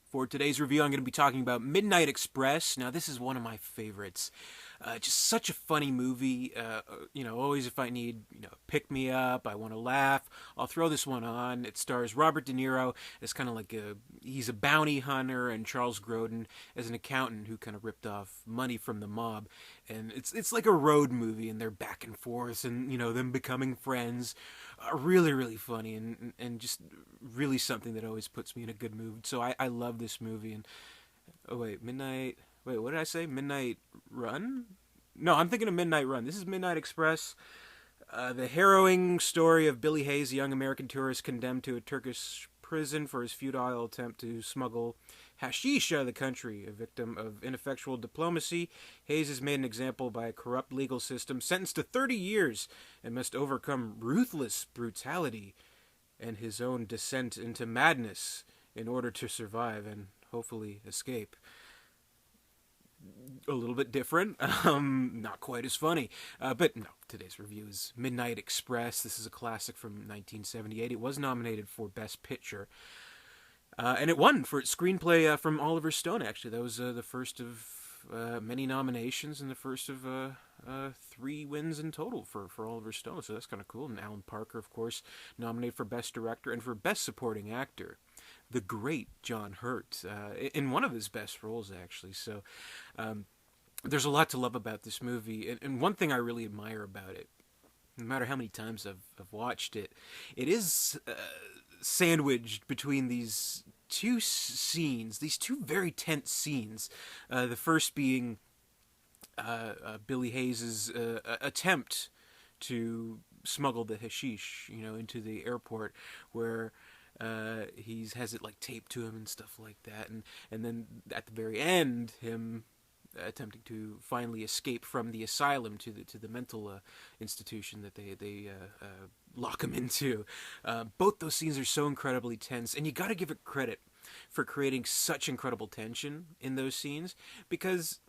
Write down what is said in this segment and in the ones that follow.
For today's review, I'm going to be talking about Midnight Express. Now, this is one of my favorites. Just such a funny movie. Always if I need, pick me up, I want to laugh, I'll throw this one on. It stars Robert De Niro as kind of like he's a bounty hunter, and Charles Grodin as an accountant who kind of ripped off money from the mob. And it's like a road movie, and they're back and forth, and them becoming friends. Really, really funny, and just really something that always puts me in a good mood. So I love this movie. And oh wait, Midnight. Wait, what did I say? Midnight Run? No, I'm thinking of Midnight Run. This is Midnight Express. The harrowing story of Billy Hayes, a young American tourist condemned to a Turkish prison for his futile attempt to smuggle hashish out of the country. A victim of ineffectual diplomacy, Hayes is made an example by a corrupt legal system, sentenced to 30 years, and must overcome ruthless brutality and his own descent into madness in order to survive and hopefully escape. A little bit different, not quite as funny, but no, today's review is Midnight Express. This is a classic from 1978. It was nominated for Best Picture, and it won for its screenplay from Oliver Stone. Actually, that was the first of many nominations, and the first of 3 wins in total for Oliver Stone, so that's kind of cool. And Alan Parker, of course, nominated for Best Director and for Best Supporting Actor. The great John Hurt, in one of his best roles, actually. So there's a lot to love about this movie. And one thing I really admire about it, no matter how many times I've watched it, it is sandwiched between these two scenes, these two very tense scenes. The first being Billy Hayes' attempt to smuggle the hashish, into the airport, where he has it like taped to him and stuff like that, and then at the very end, him attempting to finally escape from the asylum to the mental institution that they lock him into. Both those scenes are so incredibly tense, and you got to give it credit for creating such incredible tension in those scenes, because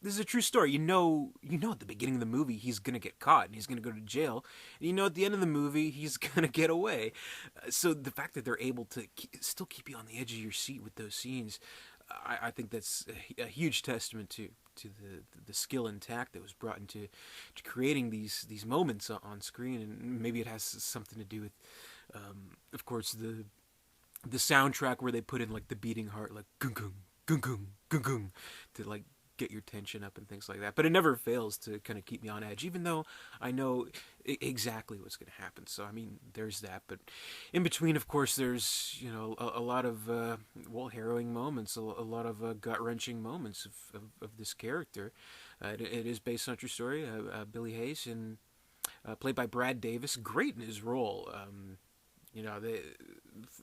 this is a true story. You know at the beginning of the movie he's going to get caught and he's going to go to jail. And at the end of the movie he's going to get away. So the fact that they're able to still keep you on the edge of your seat with those scenes, I think that's a huge testament to the skill and tact that was brought into creating these moments on screen. And maybe it has something to do with, of course, the soundtrack where they put in like the beating heart, like gung gung gung gung gung gung, to like get your tension up and things like that. But it never fails to kind of keep me on edge, even though I know exactly what's going to happen. So, I mean, there's that. But in between, of course, there's, a lot of, harrowing moments, a lot of gut-wrenching moments of this character. It is based on a true story. Billy Hayes, played by Brad Davis, great in his role.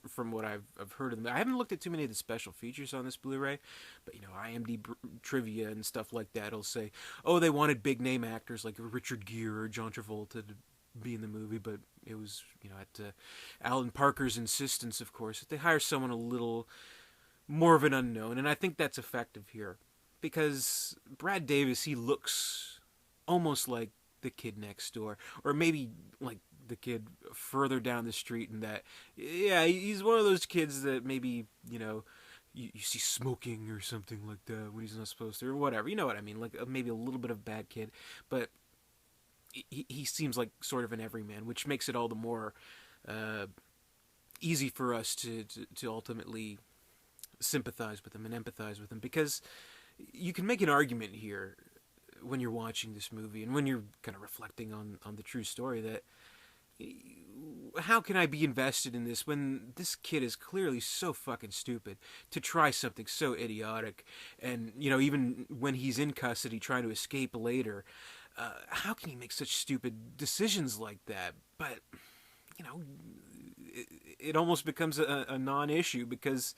From what I've heard of them, I haven't looked at too many of the special features on this Blu-ray, but IMDb trivia and stuff like that will say, oh, they wanted big name actors like Richard Gere or John Travolta to be in the movie, but it was at Alan Parker's insistence, of course, that they hire someone a little more of an unknown, and I think that's effective here, because Brad Davis, he looks almost like the kid next door, or maybe like the kid further down the street, and that, yeah, he's one of those kids that maybe, you see smoking or something like that when he's not supposed to, or whatever, you know what I mean, like maybe a little bit of bad kid, but he seems like sort of an everyman, which makes it all the more easy for us to ultimately sympathize with him and empathize with him, because you can make an argument here when you're watching this movie and when you're kind of reflecting on the true story, that how can I be invested in this when this kid is clearly so fucking stupid to try something so idiotic, and even when he's in custody trying to escape later, how can he make such stupid decisions like that? But it almost becomes a non-issue, because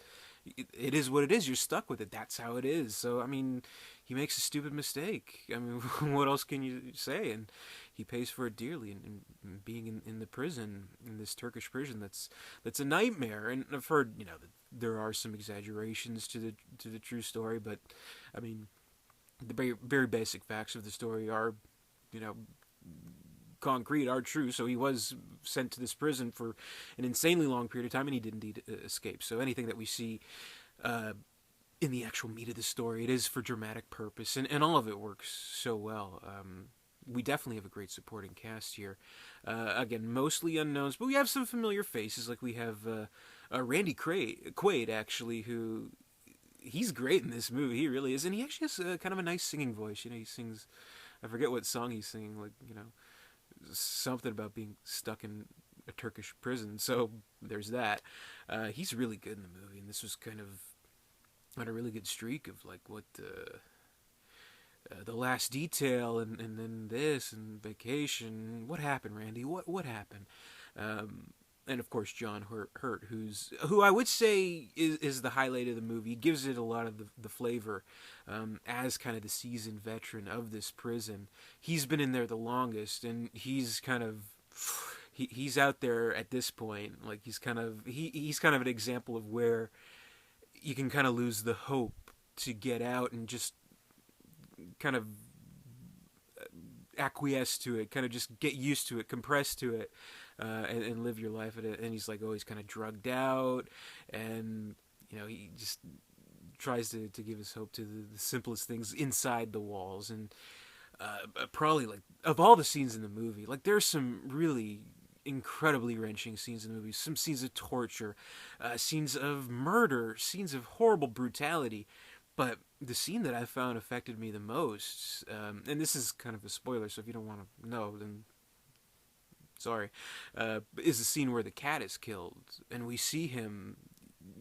it is what it is. You're stuck with it. That's how it is. So, I mean, he makes a stupid mistake. I mean, what else can you say? And he pays for it dearly. And being in the prison, in this Turkish prison, that's a nightmare. And I've heard, that there are some exaggerations to the true story, but I mean, the very, very basic facts of the story are, concrete, are true. So he was sent to this prison for an insanely long period of time, and he did indeed escape. So anything that we see in the actual meat of the story. It is for dramatic purpose, and all of it works so well. We definitely have a great supporting cast here. Again, mostly unknowns, but we have some familiar faces. Like we have Randy Quaid, actually, who he's great in this movie. He really is, and he actually has kind of a nice singing voice. You know, he sings. I forget what song he's singing. Like, you know, something about being stuck in a Turkish prison. So there's that. He's really good in the movie, and this was kind of on a really good streak of like what the Last Detail and then this and Vacation. What happened, Randy? What happened? And of course John Hurt, who I would say is the highlight of the movie. He gives it a lot of the flavor as kind of the seasoned veteran of this prison. He's been in there the longest, and he's kind of he's out there at this point. Like he's kind of an example of where you can kind of lose the hope to get out and just kind of acquiesce to it, kind of just get used to it, compress to it, and live your life at it. And he's like always kind of drugged out, and you know, he just tries to give his hope to the simplest things inside the walls. And probably, like, of all the scenes in the movie, like, there's some really incredibly wrenching scenes in the movie. Some scenes of torture, scenes of murder, scenes of horrible brutality. But the scene that I found affected me the most, and this is kind of a spoiler, so if you don't want to know, then sorry, is the scene where the cat is killed, and we see him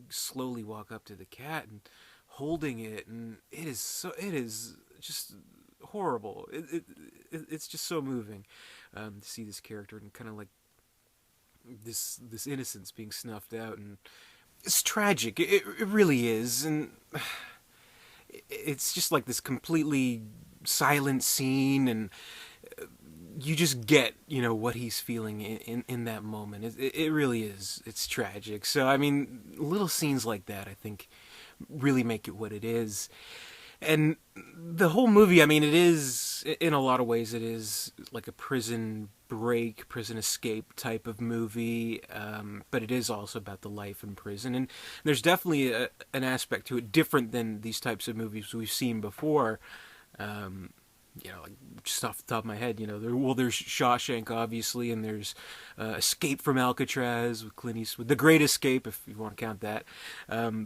slowly walk up to the cat and holding it, and it is just horrible. It's just so moving to see this character and kind of like this innocence being snuffed out, and it's tragic. It really is, and it's just like this completely silent scene, and you just get, you know, what he's feeling in that moment. It really is. It's tragic. So, I mean, little scenes like that, I think, really make it what it is. And the whole movie, I mean, it is, in a lot of ways, it is like a prison break, prison escape type of movie, but it is also about the life in prison. And there's definitely an aspect to it different than these types of movies we've seen before. You know, like, just off the top of my head, you know, there's Shawshank, obviously, and there's Escape from Alcatraz with Clint Eastwood, The Great Escape, if you want to count that.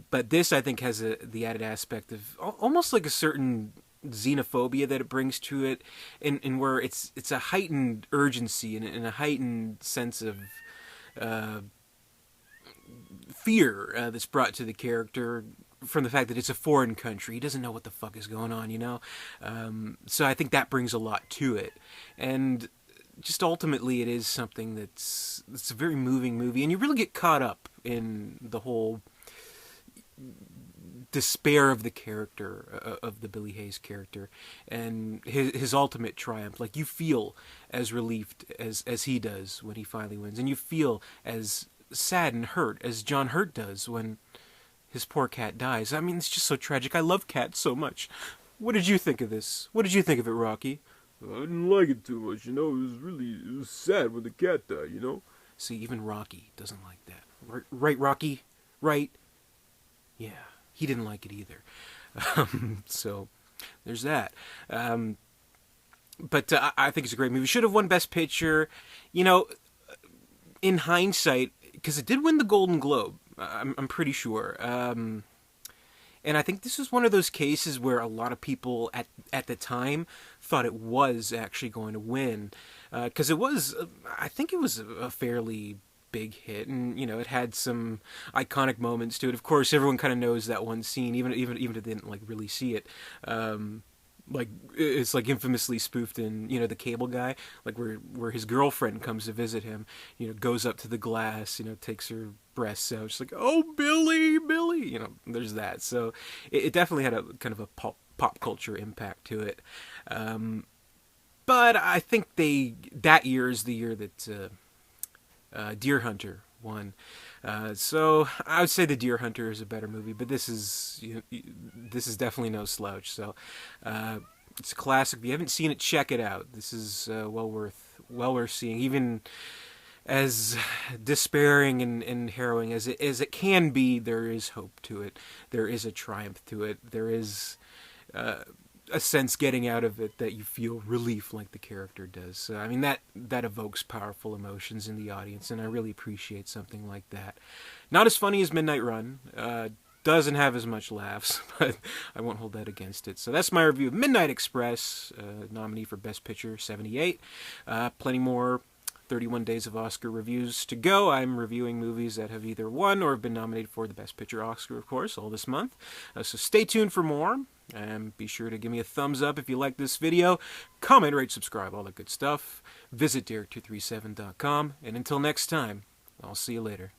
But this, I think, has the added aspect of almost like a certain xenophobia that it brings to it, in where it's a heightened urgency and a heightened sense of fear that's brought to the character from the fact that it's a foreign country. He doesn't know what the fuck is going on, you know? So I think that brings a lot to it. And just ultimately it is something that's a very moving movie, and you really get caught up in the whole despair of the character, of the Billy Hayes character, and his ultimate triumph. Like, you feel as relieved as he does when he finally wins, and you feel as sad and hurt as John Hurt does when his poor cat dies. I mean, it's just so tragic. I love cats so much. What did you think of this? What did you think of it, Rocky? I didn't like it too much, you know. It was sad when the cat died, you know. See, even Rocky doesn't like that. Right, Rocky? Right? Yeah, he didn't like it either. So, there's that. But I think it's a great movie. Should have won Best Picture. You know, in hindsight, because it did win the Golden Globe, I'm pretty sure. And I think this was one of those cases where a lot of people at the time thought it was actually going to win. Because it was, I think it was a fairly big hit, and, you know, it had some iconic moments to it. Of course, everyone kind of knows that one scene, even if they didn't, like, really see it. Like, it's like infamously spoofed in, you know, The Cable Guy, like where his girlfriend comes to visit him, you know, goes up to the glass, you know, takes her breasts out, she's like, "Oh, Billy," you know, there's that. So it definitely had a kind of a pop culture impact to it. But I think that year is the year that Deer Hunter won. So I would say The Deer Hunter is a better movie, but this is definitely no slouch. So it's a classic. If you haven't seen it, check it out. This is well worth seeing. Even as despairing and harrowing as it can be, there is hope to it. There is a triumph to it. There is a sense getting out of it that you feel relief like the character does. So, I mean, that evokes powerful emotions in the audience, and I really appreciate something like that. Not as funny as Midnight Run. Doesn't have as much laughs, but I won't hold that against it. So that's my review of Midnight Express, nominee for Best Picture, 78. Plenty more 31 Days of Oscar reviews to go. I'm reviewing movies that have either won or have been nominated for the Best Picture Oscar, of course, all this month. So stay tuned for more, and be sure to give me a thumbs up if you like this video. Comment, rate, subscribe, all that good stuff. Visit Derek237.com, and until next time, I'll see you later.